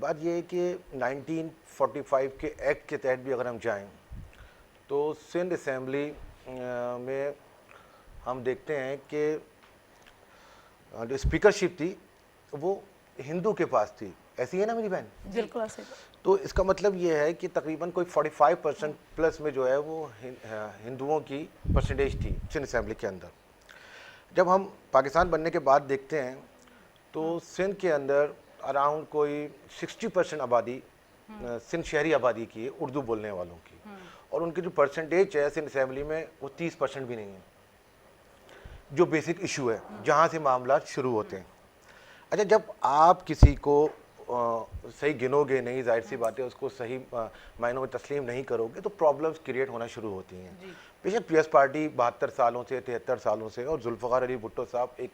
بات یہ ہے کہ 1945 کے ایکٹ کے تحت بھی اگر ہم جائیں تو سندھ اسمبلی میں ہم دیکھتے ہیں کہ جو اسپیکرشپ تھی وہ ہندو کے پاس تھی. ایسی ہے نا میری بہن؟ بالکل ایسے. تو اس کا مطلب یہ ہے کہ تقریباً کوئی 45% پلس میں جو ہے وہ ہندوؤں کی پرسنٹیج تھی سندھ اسمبلی کے اندر. جب ہم پاکستان بننے کے بعد دیکھتے ہیں تو سندھ کے اندر اراؤنڈ کوئی 60% آبادی سندھ شہری آبادی کی ہے اردو بولنے والوں کی, اور ان کی جو پرسنٹیج ہے سندھ اسمبلی میں وہ 30% بھی نہیں ہے, جو بیسک ایشو ہے جہاں سے معاملات شروع ہوتے ہیں. اچھا, جب آپ کسی کو صحیح گنو گے نہیں, ظاہر سی بات ہے اس کو صحیح معنوں میں تسلیم نہیں کرو گے تو پرابلمز کریٹ ہونا شروع ہوتی ہیں. بے شک پیس پارٹی 72 سالوں سے 73 سالوں سے, اور ذوالفقار علی بھٹو صاحب ایک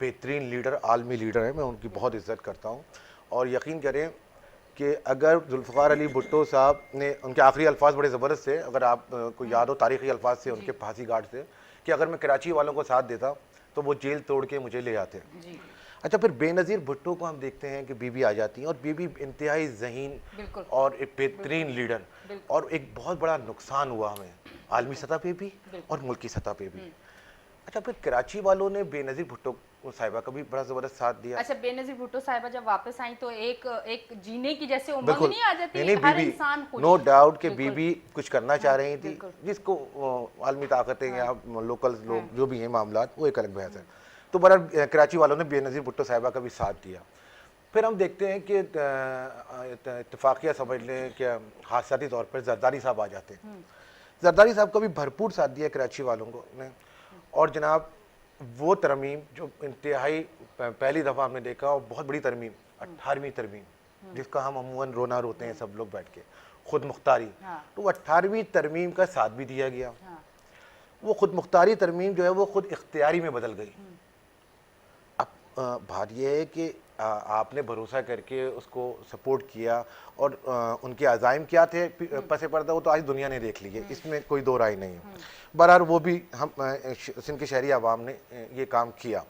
بہترین لیڈر, عالمی لیڈر ہیں, میں ان کی بہت عزت کرتا ہوں. اور یقین کریں کہ اگر ذوالفقار علی بھٹو صاحب نے, ان کے آخری الفاظ بڑے زبردست تھے, اگر آپ کو یاد ہو تاریخی الفاظ سے ان کے پھانسی گھاٹ سے, کہ اگر میں کراچی والوں کو ساتھ دیتا تو وہ جیل توڑ کے مجھے لے آتے. اچھا, پھر بے نظیر بھٹو کو ہم دیکھتے ہیں کہ بی بی آ جاتی ہیں, اور بی بی انتہائی ذہین اور ایک بہترین لیڈر, اور ایک بہت بڑا نقصان ہوا ہمیں عالمی سطح پہ بھی اور ملکی سطح پہ بھی. اچھا, پھر کراچی والوں نے بے نظیر بھٹو صاحبہ کا بھی بڑا زبردست ساتھ دیا. اچھا, بے نظیر بھٹو صاحبہ جب واپس آئیں تو ایک جینے کی جیسے امنگ نہیں آ جاتی, ہر انسان خوش. نو ڈاؤٹ کہ بی بی کچھ کرنا چاہ رہی تھی, جس کو عالمی طاقتیں یا لوکل لوگ جو بھی ہیں معاملات وہ ایک الگ بحث ہے. تو برحال کراچی والوں نے بے نظیر بھٹو صاحبہ کا بھی ساتھ دیا. پھر ہم دیکھتے ہیں کہ اتفاقیہ سمجھ لیں کہ حادثاتی طور پر زرداری صاحب آ جاتے ہیں. زرداری صاحب کا بھی بھرپور ساتھ دیا کراچی والوں کو نے, اور جناب وہ ترمیم جو انتہائی پہلی دفعہ ہم نے دیکھا, اور بہت بڑی ترمیم 18ویں ترمیم, جس کا ہم عموماً رونا روتے ہیں سب لوگ بیٹھ کے, خود مختاری. تو وہ 18ویں ترمیم کا ساتھ بھی دیا گیا. وہ خود مختاری ترمیم جو ہے وہ خود اختیاری میں بدل گئی. اب بات یہ ہے کہ آپ نے بھروسہ کر کے اس کو سپورٹ کیا, اور ان کے عزائم کیا تھے پس پردہ وہ تو آج دنیا نے دیکھ لیے, اس میں کوئی دو رائے نہیں ہے. بہرحال وہ بھی ہم سندھ کے شہری عوام نے یہ کام کیا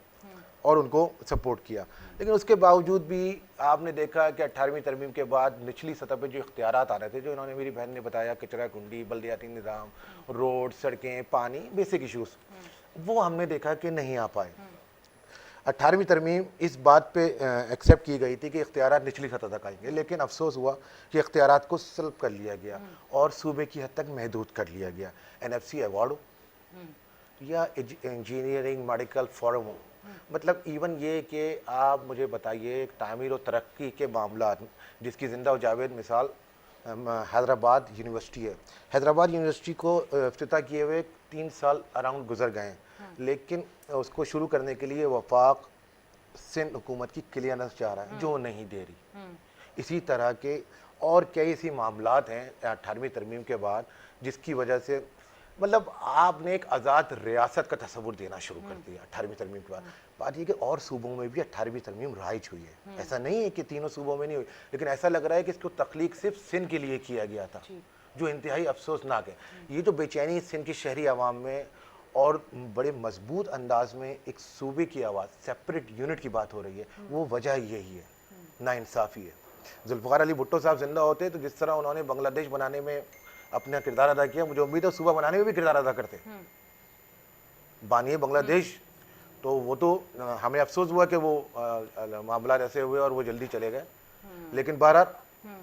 اور ان کو سپورٹ کیا. لیکن اس کے باوجود بھی آپ نے دیکھا کہ 18ویں ترمیم کے بعد نچلی سطح پہ جو اختیارات آ رہے تھے, جو انہوں نے میری بہن نے بتایا, کچرا کنڈی, بلدیاتی نظام, روڈ, سڑکیں, پانی, بیسک ایشوز, وہ ہم نے دیکھا کہ نہیں آ پائے. 18ویں ترمیم اس بات پہ ایکسیپٹ کی گئی تھی کہ اختیارات نچلی سطح تک آئیں گے, لیکن افسوس ہوا کہ اختیارات کو سلب کر لیا گیا اور صوبے کی حد تک محدود کر لیا گیا. NFC ایوارڈ ہو یا انجینئرنگ میڈیکل فورم ہو, مطلب ایون یہ کہ آپ مجھے بتائیے ایک تعمیر و ترقی کے معاملات جس کی زندہ و جاوید مثال حیدرآباد یونیورسٹی ہے. حیدرآباد یونیورسٹی کو افتتاح کیے ہوئے 3 سال اراؤنڈ گزر گئے ہیں, لیکن اس کو شروع کرنے کے لیے وفاق سندھ حکومت کی کلیئرنس چاہ رہا ہے, جو نہیں دے رہی. اسی طرح کے اور کئی ایسی معاملات ہیں 18ویں ترمیم کے بعد, جس کی وجہ سے مطلب آپ نے ایک آزاد ریاست کا تصور دینا شروع کر دیا 18ویں ترمیم کے بعد. بات یہ کہ اور صوبوں میں بھی 18ویں ترمیم رائج ہوئی ہے, ایسا نہیں ہے کہ تینوں صوبوں میں نہیں ہوئی, لیکن ایسا لگ رہا ہے کہ اس کو تخلیق صرف سندھ کے لیے کیا گیا تھا, جو انتہائی افسوسناک ہے. یہ جو بے چینی سندھ کی شہری عوام میں اور بڑے مضبوط انداز میں ایک صوبے کی آواز, سیپریٹ یونٹ کی بات ہو رہی ہے, وہ وجہ یہی ہے, ناانصافی ہے. ذوالفقار علی بھٹو صاحب زندہ ہوتے تو جس طرح انہوں نے بنگلہ دیش بنانے میں اپنا کردار ادا کیا, مجھے امید ہے صوبہ بنانے میں بھی کردار ادا کرتے. بانیے بنگلہ دیش تو وہ تو ہمیں افسوس ہوا کہ وہ معاملات ایسے ہوئے اور وہ جلدی چلے گئے, لیکن بہرحال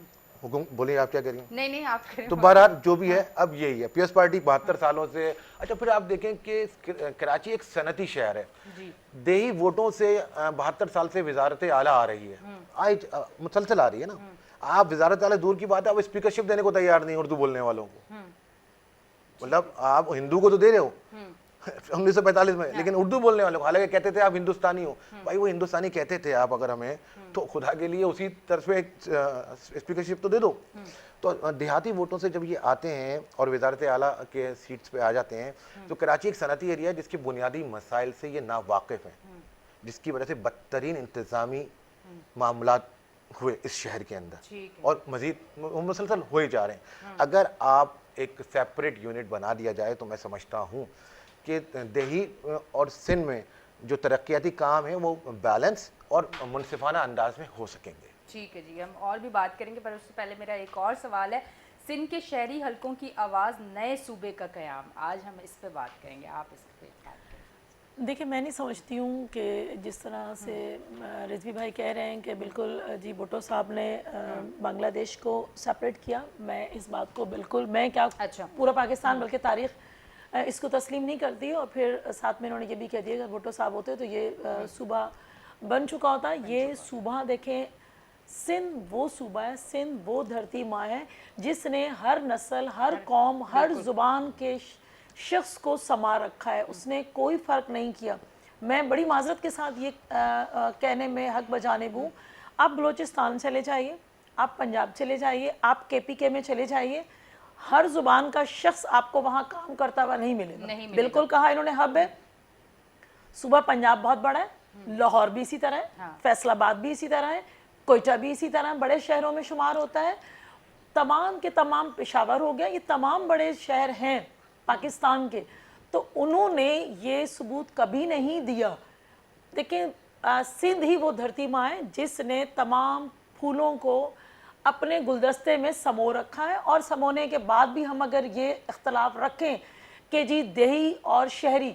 حکم بولیے آپ کیا کریں. نہیں آپ کریں. تو بہرحال جو بھی ہے اب یہی ہے, پیس پارٹی 72 سالوں سے. اچھا, پھر آپ دیکھیں کہ کراچی ایک صنعتی شہر ہے, دیہی ووٹوں سے 72 سال سے وزارت اعلیٰ آ رہی ہے, آج مسلسل آ رہی ہے نا. آپ وزارت اعلیٰ دور کی بات ہے, آپ اسپیکرشپ دینے کو تیار نہیں اردو بولنے والوں کو. مطلب آپ ہندو کو تو دے رہے ہو 1945 میں, لیکن اردو بولنے والوں کو, حالانکہ کہتے تھے آپ ہندوستانی ہو. بھائی وہ ہندوستانی کہتے تھے آپ اگر ہمیں, تو خدا کے لیے اسی طرف پہ ایک اسپیکرشپ تو دے دو. تو دیہاتی ووٹوں سے جب یہ آتے ہیں اور وزارت اعلیٰ کے سیٹس پہ آ جاتے ہیں, تو کراچی ایک صنعتی ایریا ہے جس کے بنیادی مسائل سے یہ ناواقف ہیں, جس کی وجہ سے بدترین انتظامی معاملات ہوئے اس شہر کے اندر, اور مزید مسلسل ہوئے جا رہے ہیں. اگر آپ ایک سیپریٹ یونٹ بنا دیا جائے تو میں سمجھتا ہوں کہ دیہی اور سندھ میں جو ترقیاتی کام ہیں وہ بیلنس اور منصفانہ انداز میں ہو سکیں گے. ٹھیک ہے جی، ہم اور بھی بات کریں گے، پر اس سے پہلے میرا ایک اور سوال ہے، سندھ کے شہری حلقوں کی آواز نئے صوبے کا قیام، آج ہم اس پہ بات کریں گے، آپ اس پہ بات کریں۔ دیکھیں میں نہیں سمجھتی ہوں کہ جس طرح سے رضوی بھائی کہہ رہے ہیں کہ بالکل جی بھٹو صاحب نے بنگلہ دیش کو سپریٹ کیا، میں اس بات کو بالکل، میں کیا اچھا پورا پاکستان بلکہ تاریخ اس کو تسلیم نہیں کرتی، اور پھر ساتھ میں انہوں نے یہ بھی کہہ دیا کہ بھٹو صاحب ہوتے تو یہ صوبہ بن چکا ہوتا۔ یہ صوبہ دیکھیں، سندھ وہ صوبہ ہے، سندھ وہ دھرتی ماں ہے جس نے ہر نسل، ہر قوم، ہر زبان کے شخص کو سما رکھا ہے، اس نے کوئی فرق نہیں کیا۔ میں بڑی معذرت کے ساتھ یہ کہنے میں حق بجانب ہوں، آپ بلوچستان چلے جائیے، آپ پنجاب چلے جائیے، آپ KPK میں چلے جائیے، ہر زبان کا شخص آپ کو وہاں کام کرتا ہوا نہیں ملے گا۔ بالکل کہا انہوں نے، ہب ہے، صوبہ پنجاب بہت بڑا ہے، لاہور بھی اسی طرح ہے، فیصل آباد بھی اسی طرح ہے، کوئٹہ بھی اسی طرح بڑے شہروں میں شمار ہوتا ہے، تمام کے تمام، پشاور ہو گیا، یہ تمام بڑے شہر ہیں پاکستان کے، تو انہوں نے یہ ثبوت کبھی نہیں دیا۔ دیکھیں سندھ ہی وہ دھرتی ماں ہے جس نے تمام پھولوں کو اپنے گلدستے میں سمو رکھا ہے، اور سمونے کے بعد بھی ہم اگر یہ اختلاف رکھیں کہ جی دیہی اور شہری،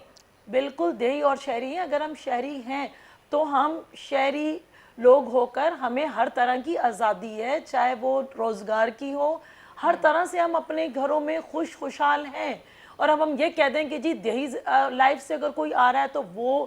بالکل دیہی اور شہری ہیں، اگر ہم شہری ہیں تو ہم شہری لوگ ہو کر ہمیں ہر طرح کی آزادی ہے، چاہے وہ روزگار کی ہو، ہر طرح سے ہم اپنے گھروں میں خوشحال ہیں، اور اب ہم یہ کہہ دیں کہ جی دیہی لائف سے اگر کوئی آ رہا ہے تو وہ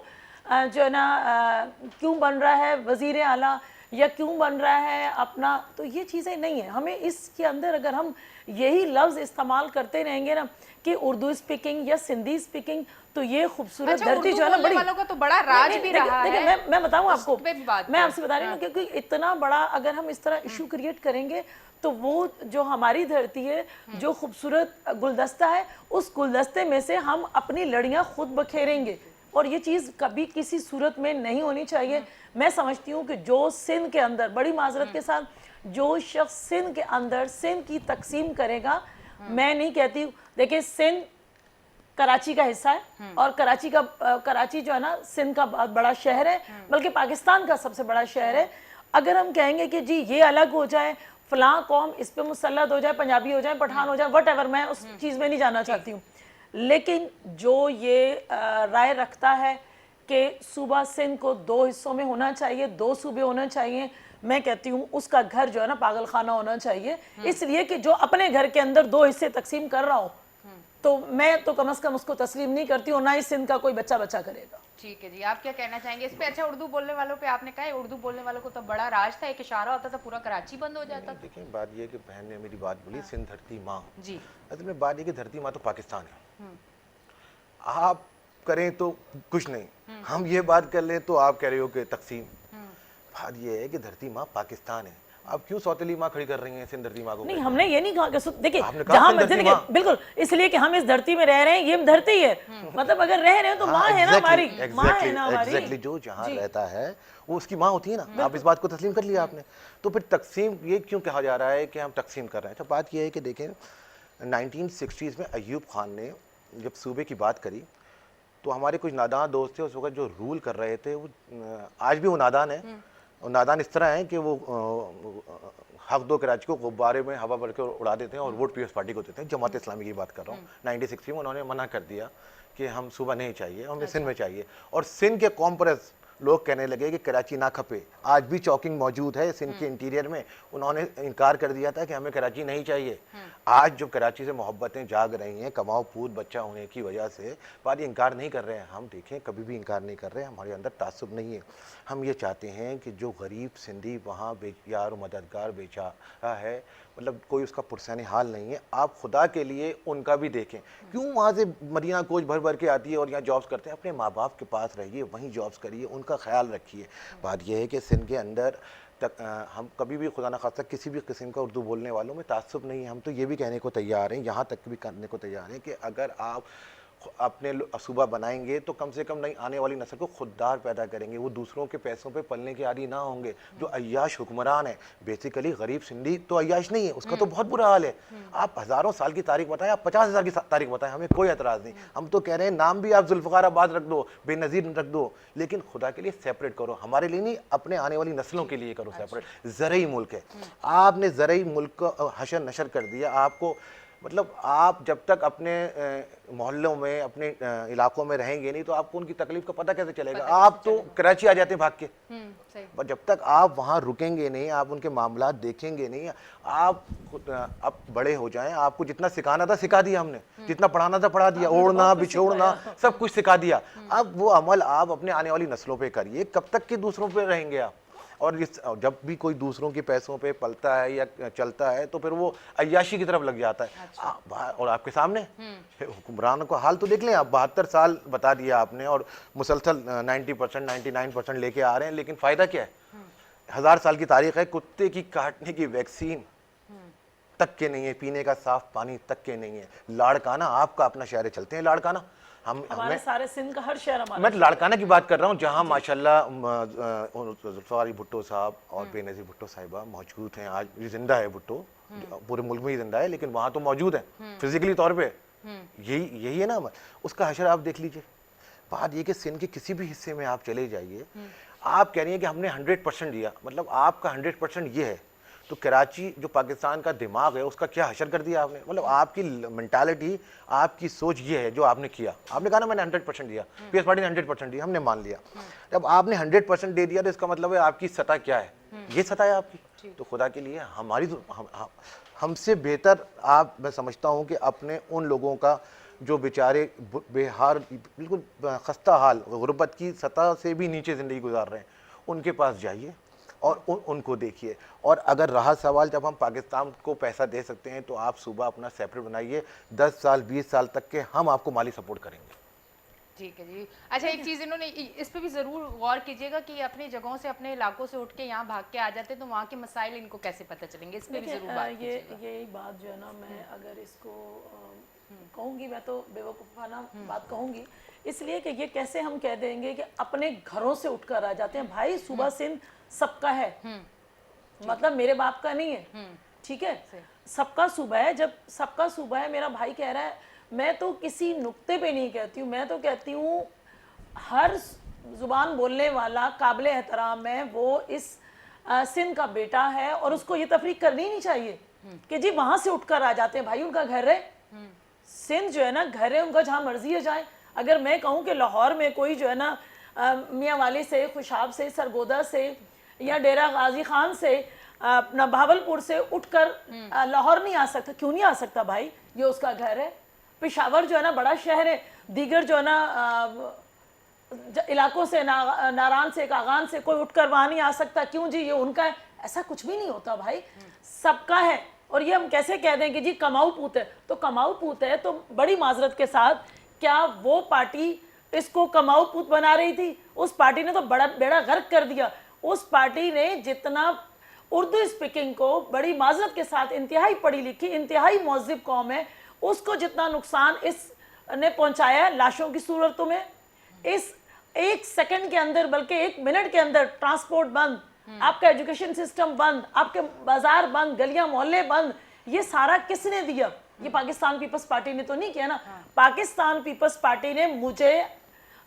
جو ہے نا کیوں بن رہا ہے وزیر اعلیٰ یا کیوں بن رہا ہے اپنا، تو یہ چیزیں نہیں ہیں۔ ہمیں اس کے اندر اگر ہم یہی لفظ استعمال کرتے رہیں گے نا کہ اردو سپیکنگ یا سندھی سپیکنگ، تو یہ خوبصورت دھرتی جو ہے نا بڑی، والوں کا تو بڑا راج بھی رہا ہے، دیکھیں میں بتاؤں آپ کو، میں آپ سے بتا رہی ہوں ہوں کیونکہ اتنا بڑا اگر ہم اس طرح ایشو کریٹ کریں گے تو وہ جو ہماری دھرتی ہے، جو خوبصورت گلدستہ ہے، اس گلدستے میں سے ہم اپنی لڑیاں خود بکھیریں گے، اور یہ چیز کبھی کسی صورت میں نہیں ہونی چاہیے۔ میں سمجھتی ہوں کہ جو سندھ کے اندر، بڑی معذرت کے ساتھ، جو شخص سندھ کے اندر سندھ کی تقسیم کرے گا، میں نہیں کہتی، دیکھیں سندھ کراچی کا حصہ ہے، اور کراچی جو ہے نا سندھ کا بہت بڑا شہر ہے، بلکہ پاکستان کا سب سے بڑا شہر ہے۔ اگر ہم کہیں گے کہ جی یہ الگ ہو جائے، فلاں قوم اس پہ مسلط ہو جائے، پنجابی ہو جائے، پٹھان ہو جائے، وٹ ایور، میں اس چیز میں نہیں جانا چاہتی ہوں، لیکن جو یہ رائے رکھتا ہے کہ صوبہ سندھ کو 2 حصوں میں ہونا چاہیے، 2 صوبے ہونا چاہیے، میں کہتی ہوں اس کا گھر جو ہے نا پاگل خانہ ہونا چاہیے، اس لیے کہ جو اپنے گھر کے اندر 2 حصے تقسیم کر رہا ہوں، تو میں تو کم از کم اس کو تسلیم نہیں کرتی ہوں، نہ ہی سندھ کا کوئی بچہ کرے گا۔ ٹھیک ہے جی، آپ کیا کہنا چاہیں گے اس پہ؟ اچھا اردو بولنے والوں پہ آپ نے کہا ہے، اردو بولنے والوں کو تو بڑا راج تھا، ایک اشارہ ہوتا تھا پورا کراچی بند ہو جاتا تھا۔ دیکھیں بات یہ ہے کہ بہن نے میری بات بولی سندھ دھرتی ماں، جی اصل میں بات یہ کہ دھرتی ماں تو پاکستان ہے، آپ کریں تو کچھ نہیں، ہم یہ بات کر لیں تو آپ کہہ رہے ہو کہ تقسیم، بات یہ ہے کہ دھرتی ماں پاکستان ہے، آپ کیوں سوتیلی ماں کھڑی کر رہی ہیں سندھ دھرتی ماں کو؟ نہیں، ہم نے یہ نہیں کہا کہ دیکھیں آپ نے کہا جہاں سندھ دھرتی ماں، بالکل اس لیے کہ ہم اس دھرتی میں رہ رہے ہیں، یہ دھرتی ہے، مطلب اگر رہ رہے ہیں تو ماں ہے نا ہماری، ماں ہے نا ہماری، ایگزیکٹلی جو جہاں رہتا ہے وہ اس کی ماں ہوتی ہے نا، آپ اس بات کو تسلیم کر لیا آپ نے، تو پھر تقسیم یہ کیوں کہا جا رہا ہے کہ ہم تقسیم کر رہے ہیں؟ تو بات یہ ہے کہ دیکھیں 1960s میں ایوب خان نے جب صوبے کی بات کری تو ہمارے کچھ نادان دوست تھے اس وقت جو رول کر رہے تھے، وہ آج بھی وہ نادان ہیں، اور نادان اس طرح ہیں کہ وہ حق دو کراچی کو غبارے میں ہوا بھر کے اڑا دیتے ہیں اور ووٹ پیپلز پارٹی کو دیتے ہیں۔ جماعت اسلامی کی بات کر رہا ہوں، 1960 میں انہوں نے منع کر دیا کہ ہم صوبہ نہیں چاہیے، ہمیں سندھ میں چاہیے، اور سندھ کے قوم پرست لوگ کہنے لگے کہ کراچی نہ کھپے، آج بھی چوکنگ موجود ہے سندھ کے انٹیریئر میں، انہوں نے انکار کر دیا تھا کہ ہمیں کراچی نہیں چاہیے۔ آج جو کراچی سے محبتیں جاگ رہی ہیں کماؤ پود بچہ ہونے کی وجہ سے، بات یہ انکار نہیں کر رہے ہیں ہم، دیکھیں کبھی بھی انکار نہیں کر رہے ہیں، ہمارے اندر تعصب نہیں ہے، ہم یہ چاہتے ہیں کہ جو غریب سندھی وہاں بے یار و مددگار بیچارہ ہے، مطلب کوئی اس کا پرسان حال نہیں ہے، آپ خدا کے لیے ان کا بھی دیکھیں، کیوں وہاں سے مدینہ کوچ بھر بھر کے آتی ہے اور یہاں جابس کرتے ہیں؟ اپنے ماں باپ کے پاس رہیے، وہیں جابس کریے، ان کا خیال رکھیے۔ بات یہ ہے کہ سندھ کے اندر ہم کبھی بھی خدا نخواستہ کسی بھی قسم کا اردو بولنے والوں میں تعصب نہیں ہے، ہم تو یہ بھی کہنے کو تیار ہیں، یہاں تک بھی کرنے کو تیار ہیں کہ اگر آپ اپنے صوبہ بنائیں گے تو کم سے کم نئی آنے والی نسل کو خوددار پیدا کریں گے, وہ دوسروں کے پیسوں پہ پلنے کے عادی نہ ہوں گے. جو عیاش حکمران ہے, بیسیکلی غریب سندھی تو عیاش نہیں ہے, اس کا تو بہت برا حال ہے. آپ ہزاروں سال کی تاریخ بتائیں, آپ 50,000 کی تاریخ بتائیں, ہمیں کوئی اعتراض نہیں. ہم تو کہہ رہے ہیں نام بھی آپ ذوالفقار آباد رکھ دو, بے نظیر رکھ دو, لیکن خدا کے لیے سیپریٹ کرو. ہمارے لیے نہیں, اپنے آنے والی نسلوں کے لیے کرو سیپریٹ. زرعی ملک ہے, آپ نے زرعی ملک کو حشر نشر کر دیا. آپ کو مطلب آپ جب تک اپنے محلوں میں, اپنے علاقوں میں رہیں گے نہیں تو آپ کو ان کی تکلیف کا پتہ کیسے چلے گا. آپ تو کراچی آ جاتے ہیں بھاگ کے, پر جب تک آپ وہاں رکیں گے نہیں, آپ ان کے معاملات دیکھیں گے نہیں, آپ اب بڑے ہو جائیں, آپ کو جتنا سکھانا تھا سکھا دیا ہم نے, جتنا پڑھانا تھا پڑھا دیا, اوڑھنا بچھوڑنا سب کچھ سکھا دیا. اب وہ عمل آپ اپنے آنے والی نسلوں پہ کریے. کب تک کہ دوسروں پہ رہیں گے آپ؟ اور جب بھی کوئی دوسروں کے پیسوں پہ پلتا ہے یا چلتا ہے تو پھر وہ عیاشی کی طرف لگ جاتا ہے. اور آپ کے سامنے حکمرانوں کا حال تو دیکھ لیں آپ, 72 سال بتا دیا آپ نے, اور مسلسل 90% 99% لے کے آ رہے ہیں, لیکن فائدہ کیا ہے؟ 1000 سال کی تاریخ ہے, کتے کی کاٹنے کی ویکسین تک کے نہیں ہے, پینے کا صاف پانی تک کے نہیں ہے. لاڑکانہ آپ کا اپنا شہر چلتے ہیں لاڑکانہ, ہمارے سارے سندھ کا ہر شہر ہمارا. میں لاڑکانہ کی بات کر رہا ہوں جہاں ماشاءاللہ ذوالفقار بھٹو صاحب اور بے نظیر بھٹو صاحبہ موجود ہیں. آج بھی زندہ ہے بھٹو, پورے ملک میں ہی زندہ ہے, لیکن وہاں تو موجود ہیں فزیکلی طور پہ. یہی ہے نا, اس کا حشر آپ دیکھ لیجئے. بات یہ کہ سندھ کے کسی بھی حصے میں آپ چلے جائیے, آپ کہہ رہی ہیں کہ ہم نے 100% دیا, مطلب آپ کا 100% یہ ہے, تو کراچی جو پاکستان کا دماغ ہے اس کا کیا حشر کر دیا آپ نے. مطلب آپ کی مینٹالٹی, آپ کی سوچ یہ ہے جو آپ نے کیا. آپ نے کہا نا میں نے 100% دیا, پی ایس پارٹی نے 100% دیا, ہم نے مان لیا. جب آپ نے 100% دے دیا تو اس کا مطلب ہے آپ کی سطح کیا ہے, یہ سطح ہے آپ کی. تو خدا کے لیے ہماری ہم سے بہتر آپ, میں سمجھتا ہوں کہ اپنے ان لوگوں کا جو بیچارے بے حال, بالکل خستہ حال, غربت کی سطح سے بھی نیچے زندگی گزار رہے ہیں, ان کے پاس جائیے اور ان کو دیکھیے. اور اگر رہا سوال جب ہم پاکستان کو پیسہ دے سکتے ہیں تو آپ صوبہ اپنا سیپریٹ بنائیے, 10 سال 20 سال تک کے ہم آپ کو مالی سپورٹ کریں گے. ٹھیک ہے جی. اچھا ایک چیز انہوں نے اس پہ بھی ضرور غور کیجیے گا کہ اپنی جگہوں سے, اپنے علاقوں سے اٹھ کے یہاں بھاگ کے آ جاتے ہیں تو وہاں کے مسائل ان کو کیسے پتہ چلیں گے, اس پہ بھی ضرور بات کیجیے گا. یہی بات جو ہے نا, میں اگر اس کو کہوں گی, میں تو بیوقوفانہ بات کہوں گی, اس لیے کہ یہ کیسے ہم کہہ دیں گے کہ اپنے گھروں سے اٹھ کر آ جاتے ہیں. بھائی صوبہ سندھ سب کا ہے, مطلب میرے باپ کا نہیں ہے, ٹھیک ہے, سب کا صوبہ ہے. جب سب کا صوبہ ہے, میرا بھائی کہہ رہا ہے, میں تو کسی نقطے پہ نہیں کہتی ہوں, میں تو کہتی ہوں ہر زبان بولنے والا قابل احترام ہے, وہ اس سندھ کا بیٹا ہے, اور اس کو یہ تفریق کرنی نہیں چاہیے کہ جی وہاں سے اٹھ کر آ جاتے ہیں. بھائی ان کا گھر ہے, سندھ جو ہے نا گھر ہے ان کا, جہاں مرضی ہے جائیں. اگر میں کہوں کہ لاہور میں کوئی جو ہے نا میاں والی سے, خوشاب سے, سرگودا سے, یا ڈیرہ غازی خان سے, اپنا بھاولپور سے اٹھ کر لاہور نہیں آ سکتا, کیوں نہیں آ سکتا بھائی, یہ اس کا گھر ہے. پشاور جو ہے نا بڑا شہر ہے, دیگر جو ہے نا علاقوں سے, ناران سے, کاغان سے کوئی اٹھ کر وہاں نہیں آ سکتا, کیوں جی یہ ان کا ہے. ایسا کچھ بھی نہیں ہوتا بھائی, سب کا ہے. اور یہ ہم کیسے کہہ دیں کہ جی کماؤ پوت ہے, تو کماؤ پوت ہے تو بڑی معذرت کے ساتھ, کیا وہ پارٹی اس کو کماؤ پوت بنا رہی تھی؟ اس پارٹی نے تو بڑا بیڑا غرق کر دیا. اس پارٹی نے جتنا اردو اسپیکنگ کو, بڑی معذرت کے ساتھ, انتہائی پڑھی لکھی, انتہائی مہذب قوم ہے, اس کو جتنا نقصان اس نے پہنچایا ہے لاشوں کی صورتوں میں, اس 1 سیکنڈ کے اندر, بلکہ 1 منٹ کے اندر ٹرانسپورٹ بند, آپ کا ایجوکیشن سسٹم بند, آپ کے بازار بند, گلیاں محلے بند, یہ سارا کس نے دیا؟ یہ پاکستان پیپلز پارٹی نے تو نہیں کیا نا. پاکستان پیپلز پارٹی نے مجھے,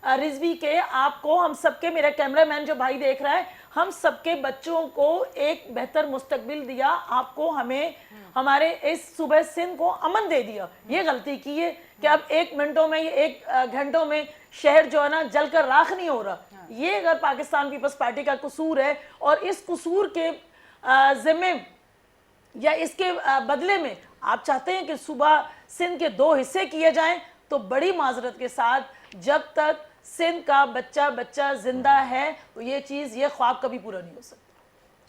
رضوی کے, آپ کو, ہم سب کے, میرا کیمرہ مین جو بھائی دیکھ رہا ہے, ہم سب کے بچوں کو ایک بہتر مستقبل دیا. آپ کو, ہمیں, ہمارے اس صوبہ سندھ کو امن دے دیا. یہ غلطی کی ہے کہ اب 1 منٹوں میں, 1 گھنٹوں میں شہر جو ہے نا جل کر راکھ نہیں ہو رہا. یہ اگر پاکستان پیپلز پارٹی کا قصور ہے, اور اس قصور کے ذمے یا اس کے بدلے میں آپ چاہتے ہیں کہ صوبہ سندھ کے 2 حصے کیے جائیں, تو بڑی معذرت کے ساتھ جب تک سندھ کا بچہ زندہ ہے تو یہ چیز, یہ خواب کبھی پورا نہیں ہو سکتا.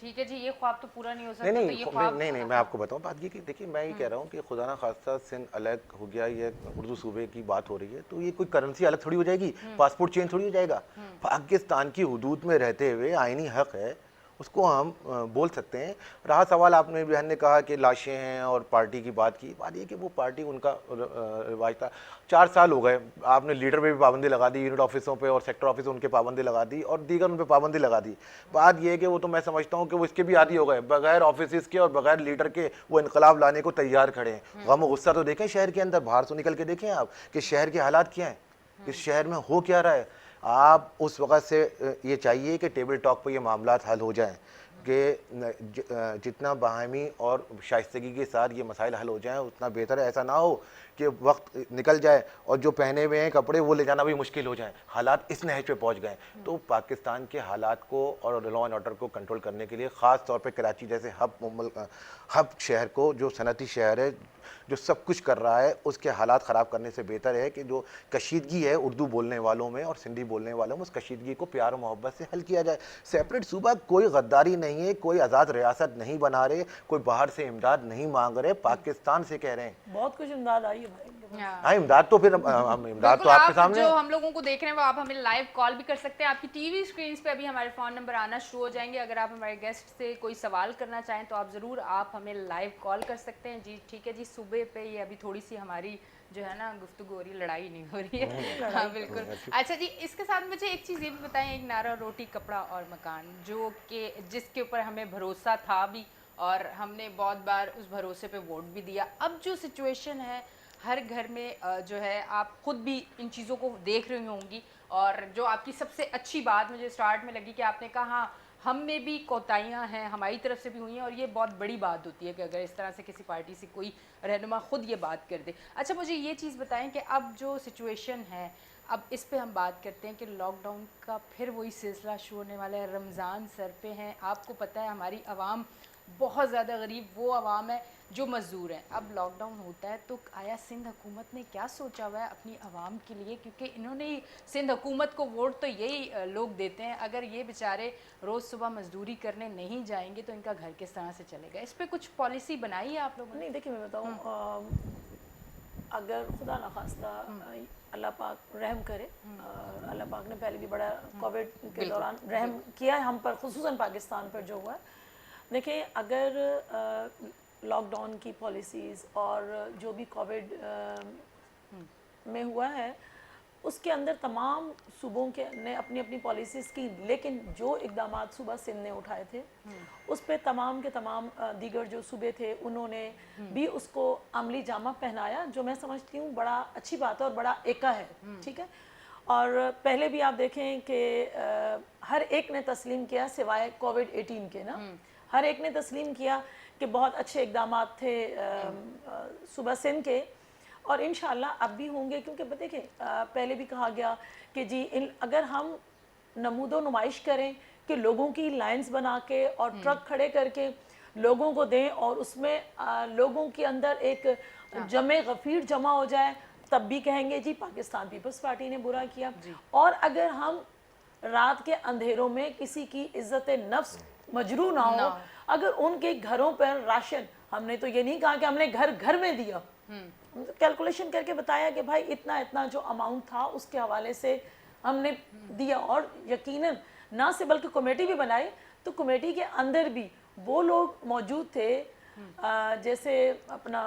ٹھیک ہے جی, یہ خواب تو پورا نہیں ہو سکتا. نہیں, میں آپ کو بتاؤں بات یہ کہ دیکھیے, میں یہ کہہ رہا ہوں کہ خدا نہ خواستہ سندھ الگ ہو گیا, یہ اردو صوبے کی بات ہو رہی ہے, تو یہ کوئی کرنسی الگ تھوڑی ہو جائے گی, پاسپورٹ چینج تھوڑی ہو جائے گا. پاکستان کی حدود میں رہتے ہوئے آئینی حق ہے اس کو ہم بول سکتے ہیں. رہا سوال آپ نے بہن نے کہا کہ لاشیں ہیں اور پارٹی کی بات کی, بات یہ کہ وہ پارٹی ان کا رواج تھا. 4 سال ہو گئے, آپ نے لیڈر پہ بھی پابندی لگا دی, یونٹ آفسوں پہ اور سیکٹر آفس ان کے پابندی لگا دی, اور دیگر ان پہ پابندی لگا دی. بات یہ ہے کہ وہ تو میں سمجھتا ہوں کہ وہ اس کے بھی عادی ہو گئے, بغیر آفیسز کے اور بغیر لیڈر کے وہ انقلاب لانے کو تیار کھڑے ہیں. غم و غصہ تو دیکھیں شہر کے اندر, باہر تو نکل کے دیکھیں آپ کہ شہر کے حالات کیا ہیں, اس شہر میں ہو کیا رہا ہے. آپ اس وقت سے یہ چاہیے کہ ٹیبل ٹاک پہ یہ معاملات حل ہو جائیں, کہ جتنا باہمی اور شائستگی کے ساتھ یہ مسائل حل ہو جائیں اتنا بہتر ہے. ایسا نہ ہو کہ وقت نکل جائے اور جو پہنے ہوئے ہیں کپڑے وہ لے جانا بھی مشکل ہو جائے. حالات اس نہج پہ پہنچ گئے. تو پاکستان کے حالات کو اور لا اینڈ آرڈر کو کنٹرول کرنے کے لیے خاص طور پہ کراچی جیسے ہب شہر کو, جو صنعتی شہر ہے, جو سب کچھ کر رہا ہے, اس کے حالات خراب کرنے سے بہتر ہے کہ جو کشیدگی ہے اردو بولنے والوں میں اور سندھی بولنے والوں میں, اس کشیدگی کو پیار و محبت سے حل کیا جائے. سیپریٹ صوبہ کوئی غداری نہیں ہے, کوئی آزاد ریاست نہیں بنا رہے, کوئی باہر سے امداد نہیں مانگ رہے, پاکستان سے کہہ رہے ہیں. بہت کچھ امداد آئی ہے بھائی. ہاں امداد تو پھر امداد تو آپ کے سامنے جو ہم لوگوں کو دیکھ رہے ہیں وہ آپ ہمیں لائیو کال بھی کر سکتے ہیں. آپ کی ٹی وی اسکرینس پہ ابھی ہمارے فون نمبر آنا شروع ہو جائیں گے. اگر آپ ہمارے گیسٹ سے کوئی سوال کرنا چاہیں تو آپ ضرور آپ ہمیں لائیو کال کر سکتے ہیں. جی ٹھیک ہے جی, صبح پہ یہ ابھی تھوڑی سی ہماری جو ہے نا گفتگو ہو رہی, لڑائی نہیں ہو رہی ہے. ہاں بالکل. اچھا جی, اس کے ساتھ مجھے ایک چیز یہ بھی بتائیں, ایک نعرہ روٹی کپڑا اور مکان, جو کہ جس کے اوپر ہمیں بھروسہ تھا بھی اور ہم نے بہت بار اس بھروسے پہ ووٹ بھی دیا. اب جو سچویشن ہے ہر گھر میں جو ہے, آپ خود بھی ان چیزوں کو دیکھ رہی ہوں گی, اور جو آپ کی سب سے اچھی بات مجھے اسٹارٹ میں لگی کہ آپ نے کہا ہاں ہم میں بھی کوتاہیاں ہیں, ہماری طرف سے بھی ہوئی ہیں, اور یہ بہت بڑی بات ہوتی ہے کہ اگر اس طرح سے کسی پارٹی سے کوئی رہنما خود یہ بات کر دے. اچھا مجھے یہ چیز بتائیں کہ اب جو سچویشن ہے, اب اس پہ ہم بات کرتے ہیں کہ لاک ڈاؤن کا پھر وہی سلسلہ شروع ہونے والا ہے. رمضان سر پہ ہیں, آپ کو پتہ ہے ہماری عوام بہت زیادہ غریب وہ عوام ہے جو مزدور ہیں. اب لاک ڈاؤن ہوتا ہے تو آیا سندھ حکومت نے کیا سوچا ہوا ہے اپنی عوام کے لیے, کیونکہ انہوں نے سندھ حکومت کو ووٹ تو یہی لوگ دیتے ہیں. اگر یہ بیچارے روز صبح مزدوری کرنے نہیں جائیں گے تو ان کا گھر کس طرح سے چلے گا؟ اس پہ کچھ پالیسی بنائی ہے آپ لوگوں نے؟ نہیں دیکھیں میں بتاؤں, اگر خدا نخواستہ اللہ پاک رحم کرے, اللہ پاک نے پہلے بھی بڑا کووڈ کے دوران رحم کیا ہے ہم پر, خصوصاً پاکستان پر جو ہوا ہے. دیکھیں اگر لاک ڈاؤن کی پالیسیز اور جو بھی کووڈ میں ہوا ہے اس کے اندر تمام صوبوں کے نے اپنی اپنی پالیسیز کی, لیکن جو اقدامات صوبہ سندھ نے اٹھائے تھے اس پہ تمام کے تمام دیگر جو صوبے تھے انہوں نے بھی اس کو عملی جامہ پہنایا, جو میں سمجھتی ہوں بڑا اچھی بات ہے اور بڑا ایکا ہے. ٹھیک ہے, اور پہلے بھی آپ دیکھیں کہ ہر ایک نے تسلیم کیا سوائے کووڈ-18 کے نا, ہر ایک نے تسلیم کیا کہ بہت اچھے اقدامات تھے صوبہ سندھ کے, اور انشاءاللہ اب بھی ہوں گے. کیونکہ دیکھیں پہلے بھی کہا گیا کہ جی اگر ہم نمود و نمائش کریں کہ لوگوں کی لائنز بنا کے اور ٹرک کھڑے کر کے لوگوں کو دیں اور اس میں لوگوں کے اندر ایک جمع غفیر جمع ہو جائے, تب بھی کہیں گے جی پاکستان پیپلز پارٹی نے برا کیا. اور اگر ہم رات کے اندھیروں میں کسی کی عزت نفس مجروح نہ ہو, اگر ان کے گھروں پر راشن, ہم نے تو یہ نہیں کہا کہ ہم نے گھر گھر میں دیا, کیلکولیشن کر کے بتایا کہ بھائی اتنا اتنا جو اماؤنٹ تھا اس کے حوالے سے ہم نے دیا. اور یقیناً نہ سے بلکہ کمیٹی بھی بنائی, تو کمیٹی کے اندر بھی وہ لوگ موجود تھے جیسے اپنا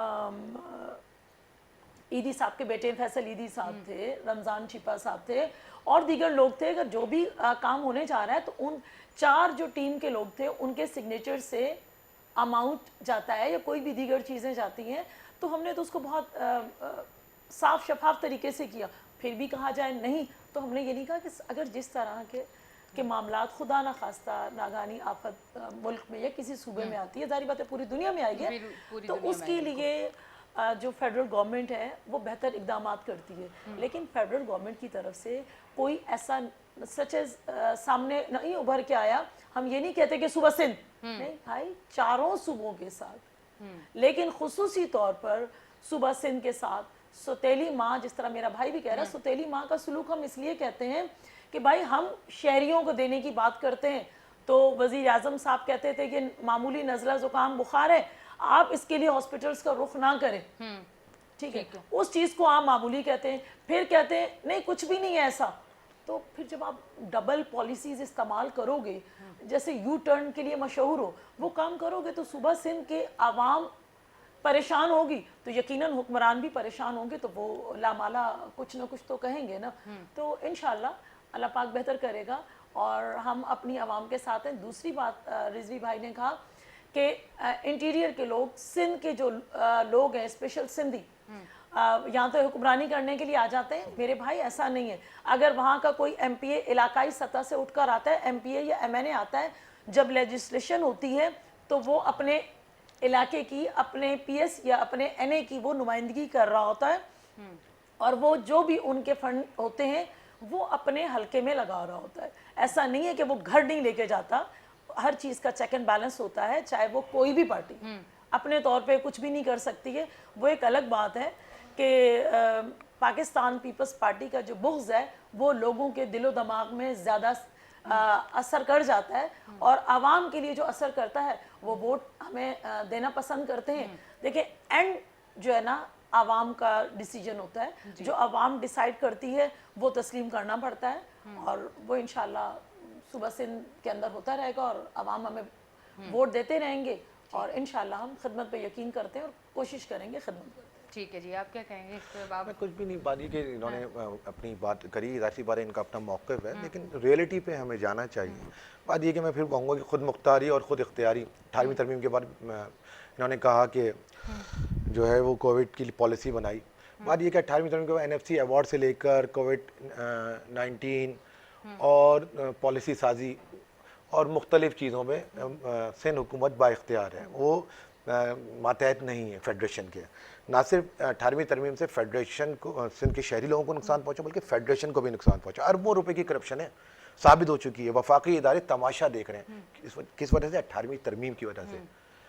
ایدی صاحب کے بیٹے فیصل ایدی صاحب تھے, رمضان چھپا صاحب تھے, اور دیگر لوگ تھے. اگر جو بھی کام ہونے جا رہا ہے تو ان 4 جو ٹیم کے لوگ تھے ان کے سگنیچر سے اماؤنٹ جاتا ہے یا کوئی بھی دیگر چیزیں جاتی ہیں, تو ہم نے تو اس کو بہت صاف شفاف طریقے سے کیا. پھر بھی کہا جائے نہیں, تو ہم نے یہ نہیں کہا کہ اگر جس طرح کے معاملات خدا نخواستہ ناگہانی آفت ملک میں یا کسی صوبے میں آتی ہے, ظاہری بات ہے پوری دنیا میں آئی ہے, تو اس کے لیے جو فیڈرل گورنمنٹ ہے وہ بہتر اقدامات کرتی ہے. لیکن فیڈرل گورنمنٹ کی طرف سے کوئی ایسا سچ ایز سامنے نہیں ابھر کے آیا. ہم یہ نہیں کہتے کہ صوبہ سندھ نہیں بھائی, 4 صوبوں کے ساتھ, لیکن خصوصی طور پر صوبہ سندھ کے ساتھ ستیلی ماں, جس طرح میرا بھائی بھی کہہ رہا ہے, ستیلی ماں کا سلوک ہم اس لیے کہتے ہیں کہ بھائی ہم شہریوں کو دینے کی بات کرتے ہیں, تو وزیر اعظم صاحب کہتے تھے کہ معمولی نزلہ زکام بخار ہے, آپ اس کے لیے ہاسپٹلس کا رخ نہ کریں. ٹھیک ہے, اس چیز کو آپ معمولی کہتے ہیں. پھر کہتے ہیں نہیں کچھ بھی نہیں ہے ایسا, تو پھر جب آپ ڈبل پالیسیز استعمال کرو گے، جیسے یو ٹرن کے لیے مشہور ہو، وہ کام کرو گے تو صوبہ سندھ کے عوام پریشان ہوگی تو یقیناً حکمران بھی پریشان ہوں گے، تو وہ لامالا کچھ نہ کچھ تو کہیں گے نا. تو انشاءاللہ اللہ پاک بہتر کرے گا اور ہم اپنی عوام کے ساتھ ہیں. دوسری بات رضوی بھائی نے کہا کہ انٹیریئر کے لوگ، سندھ کے جو لوگ ہیں اسپیشل سندھی، یہاں تو حکمرانی کرنے کے لیے آ جاتے ہیں. میرے بھائی ایسا نہیں ہے. اگر وہاں کا کوئی ایم پی اے علاقائی سطح سے اٹھ کر آتا ہے، ایم پی اے یا ایم این اے آتا ہے، جب لیجسلیشن ہوتی ہے تو وہ اپنے علاقے کی، اپنے پی ایس یا اپنے این اے کی وہ نمائندگی کر رہا ہوتا ہے، اور وہ جو بھی ان کے فنڈ ہوتے ہیں وہ اپنے حلقے میں لگا رہا ہوتا ہے. ایسا نہیں ہے کہ وہ گھر نہیں لے کے جاتا. ہر چیز کا چیک اینڈ بیلنس ہوتا ہے، چاہے وہ کوئی بھی پارٹی اپنے طور پہ کچھ بھی نہیں کر سکتی ہے. وہ ایک الگ بات ہے کہ پاکستان پیپلز پارٹی کا جو بغض ہے وہ لوگوں کے دل و دماغ میں زیادہ اثر کر جاتا ہے، اور عوام کے لیے جو اثر کرتا ہے وہ ووٹ ہمیں دینا پسند کرتے ہیں. دیکھیں اینڈ جو ہے نا عوام کا ڈیسیجن ہوتا ہے، جو عوام ڈیسائیڈ کرتی ہے وہ تسلیم کرنا پڑتا ہے، اور وہ انشاءاللہ صوبہ سندھ کے اندر ہوتا رہے گا اور عوام ہمیں ووٹ دیتے رہیں گے، اور انشاءاللہ ہم خدمت پہ یقین کرتے ہیں اور کوشش کریں گے خدمت کرتے ہیں. ٹھیک ہے جی، آپ کیا کہیں گے اس پہ؟ میں کچھ بھی نہیں، بات یہ کہ انہوں نے اپنی بات کری، ظاہر بات ہے ان کا اپنا موقف ہے، لیکن ریئلٹی پہ ہمیں جانا چاہیے. بات یہ کہ میں پھر کہوں گا کہ خود مختاری اور خود اختیاری 18ویں ترمیم کے بعد انہوں نے کہا کہ جو ہے وہ کووڈ کی پالیسی بنائی. بات یہ کہ 18ویں ترمیم کے بعد این ایف سی ایوارڈ سے لے کر کووڈ-19 اور پالیسی سازی اور مختلف چیزوں میں سندھ حکومت با اختیار ہے، وہ ماتحت نہیں ہے فیڈریشن کے. نہ صرف 18ویں ترمیم سے فیڈریشن کو، سندھ کے شہری لوگوں کو نقصان پہنچا، بلکہ فیڈریشن کو بھی نقصان پہنچا. اربوں روپے کی کرپشن ہے، ثابت ہو چکی ہے. وفاقی ادارے تماشا دیکھ رہے ہیں. کس وجہ سے؟ 18ویں ترمیم کی وجہ سے.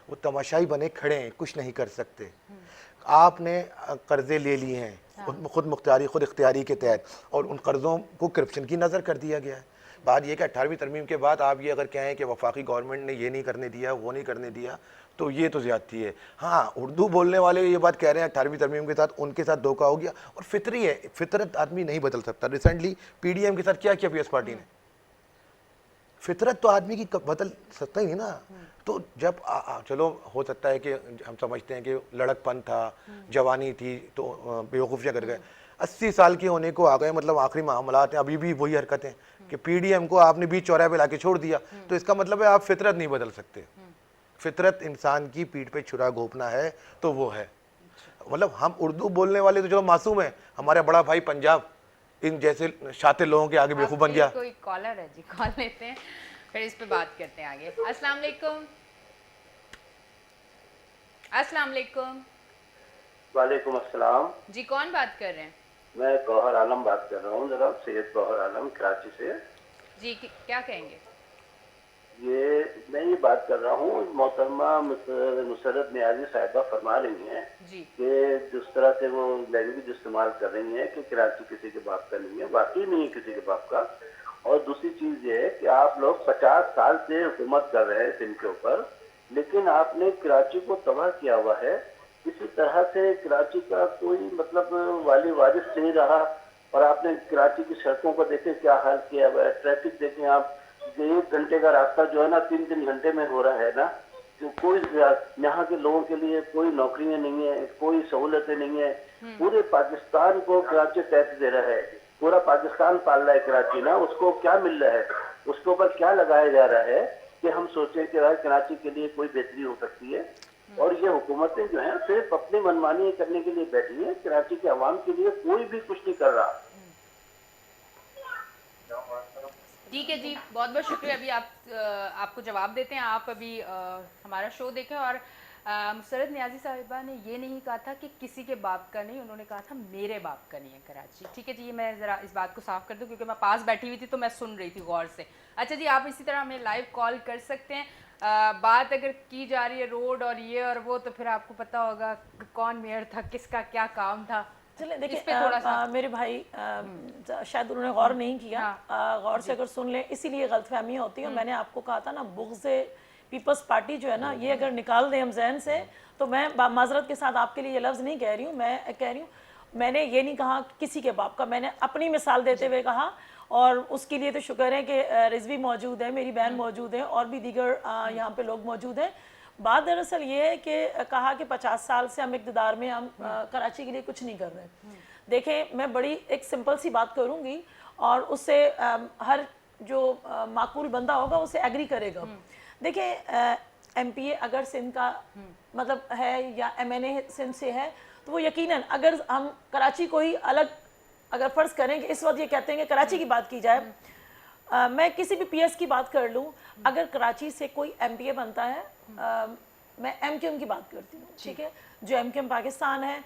وہ تماشائی بنے کھڑے ہیں، کچھ نہیں کر سکتے. آپ نے قرضے لے لیے ہیں خود مختاری خود اختیاری کے تحت، اور ان قرضوں کو کرپشن کی نظر کر دیا گیا ہے. بات یہ کہ 18ویں ترمیم کے بعد آپ یہ اگر کہیں کہ وفاقی گورنمنٹ نے یہ نہیں کرنے دیا، وہ نہیں کرنے دیا، تو یہ تو زیادتی ہے. ہاں، اردو بولنے والے یہ بات کہہ رہے ہیں 18ویں ترمیم کے ساتھ ان کے ساتھ دھوکہ ہو گیا، اور فطری ہے، فطرت آدمی نہیں بدل سکتا. ریسنٹلی پی ڈی ایم کے ساتھ کیا کیا پی ایس پارٹی نے؟ فطرت تو آدمی کی بدل سکتا ہی نہیں نا. تو جب چلو ہو سکتا ہے کہ ہم سمجھتے ہیں کہ لڑک پن تھا، جوانی تھی تو بیوقوفیاں کر گئے. 80 سال کے ہونے کو آ گئے، مطلب آخری معاملات ہیں، ابھی بھی وہی حرکتیں کہ پی ڈی ایم کو آپ نے بیچ چوراہے پہ لا کے چھوڑ دیا، تو اس کا مطلب ہے آپ فطرت نہیں بدل سکتے. فطرت انسان کی پیٹھ پہ چھرا گھونپنا ہے تو وہ ہے. مطلب ہم اردو بولنے والے تو چلو معصوم ہیں، ہمارا بڑا بھائی پنجاب ان جیسے شاطر لوگوں کے آگے بیوقوف بن گیا. کوئی کالر ہے جی، کال لیتے ہیں پھر اس پہ بات کرتے ہیں آگے. السلام علیکم. السلام علیکم. وعلیکم السلام. جی کون بات کر رہے ہیں؟ میں گوہر عالم بات کر رہا ہوں جناب، سید گوہر عالم کراچی سے. جی کیا کہیں گے؟ میں یہ بات کر رہا ہوں، محترمہ نصرت نیازی صاحبہ فرما رہی ہیں جی کہ جس طرح سے وہ لینگویج استعمال کر رہی ہیں کہ کراچی کسی کے باپ کا نہیں ہے، واقعی نہیں ہے کسی کے باپ کا. اور دوسری چیز یہ ہے کہ آپ لوگ 50 سال سے حکومت کر رہے ہیں سندھ کے اوپر، لیکن آپ نے کراچی کو تباہ کیا ہوا ہے. کسی طرح سے کراچی کا کوئی مطلب والی وارث نہیں رہا، اور آپ نے کراچی کی سڑکوں کو دیکھیں کیا حال کیا ہوا ہے. ٹریفک دیکھیں آپ، 1 گھنٹے کا راستہ جو ہے نا 3 گھنٹے میں ہو رہا ہے نا. کوئی یہاں کے لوگوں کے لیے کوئی نوکریاں نہیں ہیں، کوئی سہولتیں نہیں ہیں. پورے پاکستان کو کراچی ٹیکس دے رہا ہے، پورا پاکستان پال رہا ہے کراچی نا. اس کو کیا مل رہا ہے، اس کے اوپر کیا لگایا جا رہا ہے کہ ہم سوچیں کہ کراچی کے لیے کوئی بہتری ہو سکتی ہے. اور یہ حکومتیں جو ہیں صرف اپنی منمانی کرنے کے لیے بیٹھی ہیں، کراچی کے عوام کے لیے کوئی بھی کچھ نہیں کر رہا. ٹھیک ہے جی، بہت بہت شکریہ. ابھی آپ کو جواب دیتے ہیں. آپ ابھی ہمارا شو دیکھیں. اور مسرت نیازی صاحبہ نے یہ نہیں کہا تھا کہ کسی کے باپ کا نہیں، انہوں نے کہا تھا میرے باپ کا نہیں ہے کراچی. ٹھیک ہے جی، یہ میں ذرا اس بات کو صاف کر دوں کیونکہ میں پاس بیٹھی ہوئی تھی تو میں سن رہی تھی غور سے. اچھا جی، آپ اسی طرح ہمیں لائیو کال کر سکتے ہیں. بات اگر کی جا رہی ہے روڈ اور یہ اور وہ، تو پھر آپ کو پتہ ہوگا کون میئر تھا، کس کا کیا کام تھا. چلیں دیکھیں میرے بھائی شاید انہوں نے غور نہیں کیا، غور سے اگر سن لیں، اسی لیے غلط فہمیاں ہوتی ہیں. میں نے آپ کو کہا تھا نا بغض پیپلز پارٹی جو ہے نا، یہ اگر نکال دیں ہم ذہن سے، تو میں معذرت کے ساتھ آپ کے لیے یہ لفظ نہیں کہہ رہی ہوں. میں کہہ رہی ہوں، میں نے یہ نہیں کہا کسی کے باپ کا، میں نے اپنی مثال دیتے ہوئے کہا. اور اس کے لیے تو شکر ہے کہ رضوی موجود ہے, میری بہن موجود ہے, اور بھی دیگر یہاں پہ لوگ موجود ہیں. بات دراصل یہ ہے کہ کہا کہ 50 سال سے ہم اقتدار میں, ہم کراچی کے لیے کچھ نہیں کر رہے. دیکھیں میں بڑی ایک سمپل سی بات کروں گی اور اس سے ہر جو معقول بندہ ہوگا اسے ایگری کرے گا. دیکھیں ایم پی اے اگر سندھ کا مطلب ہے یا ایم این اے سندھ سے ہے تو وہ یقیناً اگر ہم کراچی کو ہی الگ اگر فرض کریں کہ اس وقت یہ کہتے ہیں کہ کراچی کی بات کی جائے, میں کسی بھی پی ایس کی بات کر لوں, اگر کراچی سے کوئی ایم پی اے بنتا ہے, میں ایم کیو ایم کی بات کرتی ہوں, ٹھیک ہے, جو ایم کیو ایم پاکستان ہے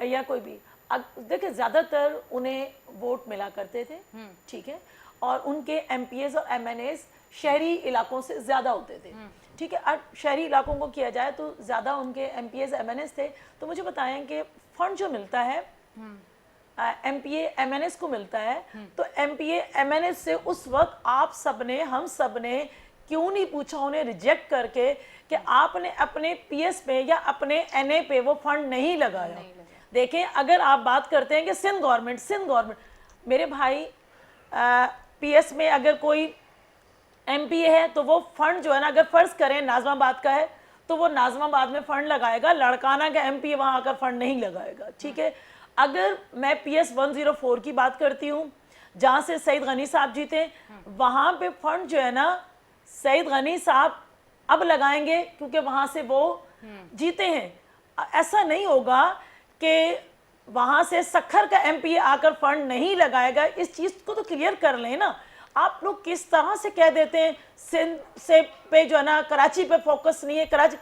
یا کوئی بھی, دیکھیں زیادہ تر انہیں ووٹ ملا کرتے تھے, ٹھیک ہے, اور ان کے ایم پی ایز اور ایم این ایز شہری علاقوں سے زیادہ ہوتے تھے, ٹھیک ہے. اب شہری علاقوں کو کیا جائے تو زیادہ ان کے M P As M N As تھے. تو مجھے بتائیں کہ فنڈ جو ملتا ہے M P A M N S کو ملتا ہے, تو M P A M N S سے اس وقت آپ سب نے, ہم سب نے کیوں نہیں پوچھا انہیں ریجیکٹ کر کے کہ آپ نے اپنے پی ایس پہ یا اپنے این اے پہ وہ فنڈ نہیں لگایا. دیکھیں اگر آپ بات کرتے ہیں کہ سندھ گورنمنٹ, میرے بھائی پی ایس میں اگر کوئی ایم پی اے ہے تو وہ فنڈ جو ہے نا, اگر فرض کریں ناظم آباد کا ہے تو وہ ناظم آباد میں فنڈ لگائے گا, لڑکانہ کا ایم پی اے وہاں آ کر فنڈ نہیں لگائے گا, ٹھیک ہے. اگر میں پی ایس 104 کی بات کرتی ہوں جہاں سے سعید غنی صاحب جیتے, وہاں پہ فنڈ جو ہے نا سعید غنی صاحب اب لگائیں گے کیونکہ وہاں سے وہ جیتے ہیں. ایسا نہیں ہوگا کہ وہاں سے سکھر کا ایم پی اے آ کر فنڈ نہیں لگائے گا. اس چیز کو تو کلیئر کر لیں نا. آپ لوگ کس طرح سے کہہ دیتے ہیں سندھ سے پہ جو ہے نا کراچی پہ فوکس نہیں ہے. کراچی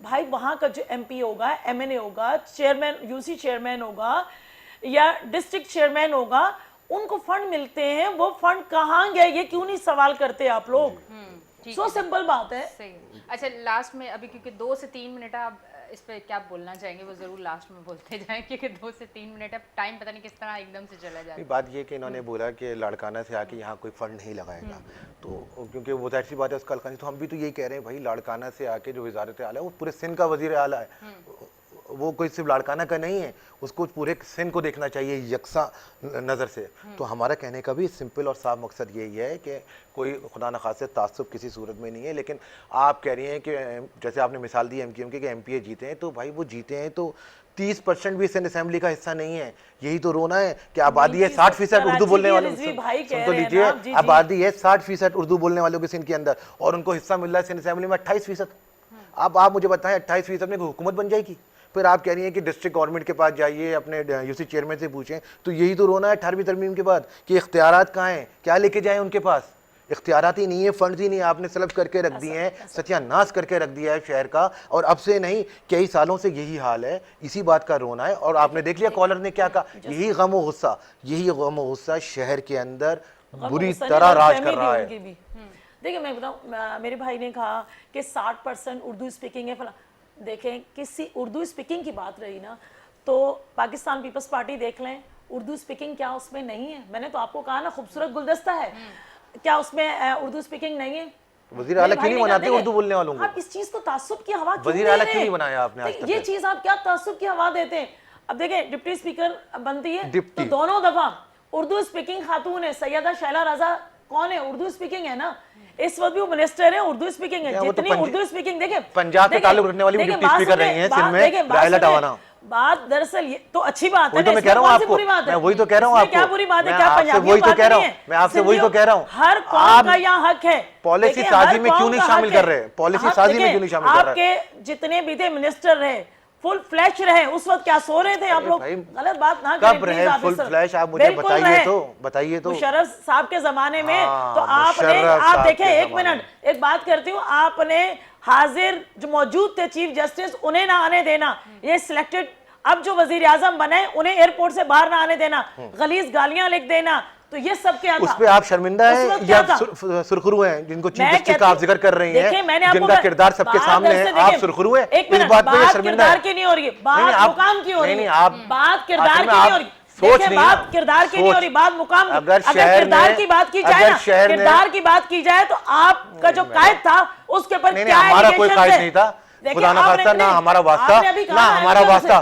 بھائی وہاں کا جو ایم پی ہوگا, ایم این اے ہوگا, چیئرمین یو سی چیئرمین ہوگا یا ڈسٹرکٹ چیئرمین ہوگا, ان کو فنڈ ملتے ہیں, وہ فنڈ کہاں گئے یہ کیوں نہیں سوال کرتے آپ لوگ. سو سمپل بات ہے. صحیح. اچھا لاسٹ میں ابھی کیونکہ 2 سے 3 منٹ آپ اس پہ کیا بولنا چاہیں گے, وہ ضرور لاسٹ میں بولتے جائیں کیونکہ 2 سے 3 منٹ اب ٹائم پتہ نہیں کس طرح ایک دم سے چلا جاتا ہے. بات یہ کہ انہوں نے بولا کہ لاڑکانہ سے آ کے یہاں کوئی فنڈ نہیں لگائے گا, تو کیونکہ وہ ظاہر سی بات ہے اس کا القانی, تو ہم بھی تو یہی کہہ رہے ہیں بھائی لاڑکانہ سے آ کے جو وزارت اعلیٰ ہے وہ پورے سندھ کا وزیر اعلیٰ ہے, وہ کوئی صرف لاڑکانہ کا نہیں ہے, اس کو پورے سندھ کو دیکھنا چاہیے یکساں نظر سے. تو ہمارا کہنے کا بھی سمپل اور صاف مقصد یہی ہے کہ کوئی خدا نخواستہ تعصب کسی صورت میں نہیں ہے. لیکن آپ کہہ رہی ہیں کہ جیسے آپ نے مثال دی ایم کیو ایم کی کہ ایم پی اے جیتے ہیں, تو بھائی وہ جیتے ہیں تو 30% بھی سندھ اسمبلی کا حصہ نہیں ہے. یہی تو رونا ہے کہ آبادی ہے 60% اردو بولنے والوں کی, سن تو لیجیے, آبادی ہے 60% اردو بولنے والوں کی سندھ کے اندر, اور ان کو حصہ مل رہا ہے سندھ اسمبلی میں 28%. اب آپ مجھے بتائیں 28% میں حکومت بن جائے گی؟ پھر آپ کہہ رہی ہیں کہ ڈسٹرکٹ گورنمنٹ کے پاس جائیے, اپنے یو سی چیئرمین سے پوچھیں. تو یہی تو رونا ہے 18ویں ترمیم کے بعد کہ اختیارات کہاں ہیں, کیا لے کے جائیں ان کے پاس. اختیارات ہی نہیں ہے, فنڈز ہی نہیں, آپ نے سلب کر کے رکھ دیے ہیں, ستیہ ناش کر کے رکھ دیا ہے شہر کا. اور اب سے نہیں کئی سالوں سے یہی حال ہے, اسی بات کا رونا ہے. اور آپ نے دیکھ لیا کالر نے کیا کہا, یہی غم و غصہ شہر کے اندر بری طرح راج کر رہا ہے. دیکھیں میں بتاؤں, میرے بھائی نے کہا کہ 60% اردو اسپیکنگ ہے فلاں. دیکھیں کسی اردو اسپیکنگ کی بات رہی نا, تو پاکستان پیپلز پارٹی دیکھ لیں, اردو اسپیکنگ کیا اس میں نہیں ہے؟ میں نے تو آپ کو کہا نا خوبصورت گلدستہ ہے, کیا اس میں اردو اسپیکنگ نہیں ہے؟ وزیر اعلیٰ کیوں نہیں بناتے اردو بولنے والوں کو؟ آپ اس چیز کو تعصب کی ہوا کیوں وزیر اعلیٰ کیوں نہیں بنایا آپ نے آج تک؟ یہ چیز آپ کیا تعصب کی ہوا دیتے ہیں؟ اب دیکھیں ڈپٹی اسپیکر بنتی ہے تو دونوں دفعہ اردو اسپیکنگ خاتون ہے. سیدہ شیلا رضا کون ہے؟ اردو اسپیکنگ ہے نا. اس وقت بھی وہ منسٹر ہے, اردو اسپیکنگ ہے. جتنی اردو اسپیکنگ دیکھیں پنجاب کے تعلق رکھنے والی ڈپٹی اسپیکر رہی ہیں سندھ میں, رائلا ٹوانا. بات دراصل یہ تو اچھی بات ہے, میں کہہ رہا ہوں آپ کو, میں وہی تو کہہ رہا ہوں آپ کو, کیا بری بات ہے؟ کیا پنجابی وہی تو کہہ رہا ہوں, میں آپ سے وہی تو کہہ رہا ہوں. ہر قوم کا یہاں حق ہے. پالیسی سازی میں کیوں نہیں شامل کر رہے, پالیسی سازی میں کیوں نہیں شامل کر رہے؟ آپ کے جتنے بھی تھے منسٹر رہے فل فلیش رہے, اس وقت کیا سو رہے تھے آپ لوگ؟ غلط بات نہ کریں. کب رہے فل فلیش, آپ مجھے بتائیے تو. مشرف صاحب کے زمانے میں تو آپ نے, آپ دیکھیں ایک منٹ ایک بات کرتی ہوں, آپ نے حاضر جو موجود تھے چیف جسٹس انہیں نہ آنے دینا, یہ سلیکٹڈ اب جو وزیر اعظم بنے انہیں ایئرپورٹ سے باہر نہ آنے دینا, غلیظ گالیاں لکھ دینا, تو یہ سب کیا تھا؟ اس پہ آپ شرمندہ ہیں یا سرخرو ہیں جن کو چیف جسٹس کا آپ ذکر کر رہی ہیں, جن کا کردار سب کے سامنے ہے, آپ سرخرو ہیں اس بات پہ یہ شرمندہ کردار کی نہیں ہو رہی ہے, بات مقام کی ہو رہی ہے, بات کردار کی نہیں ہو رہی. دیکھیں بات کردار کی نہیں ہو رہی, بات مقام. اگر کردار کی بات کی جائے نا, کردار کی بات کی جائے تو آپ کا جو قائد تھا اس کے اوپر کیا ہمارا کوئی قائد نہیں تھا, خدا نخواستہ, نہ ہمارا واسطہ, نہ ہمارا واسطہ.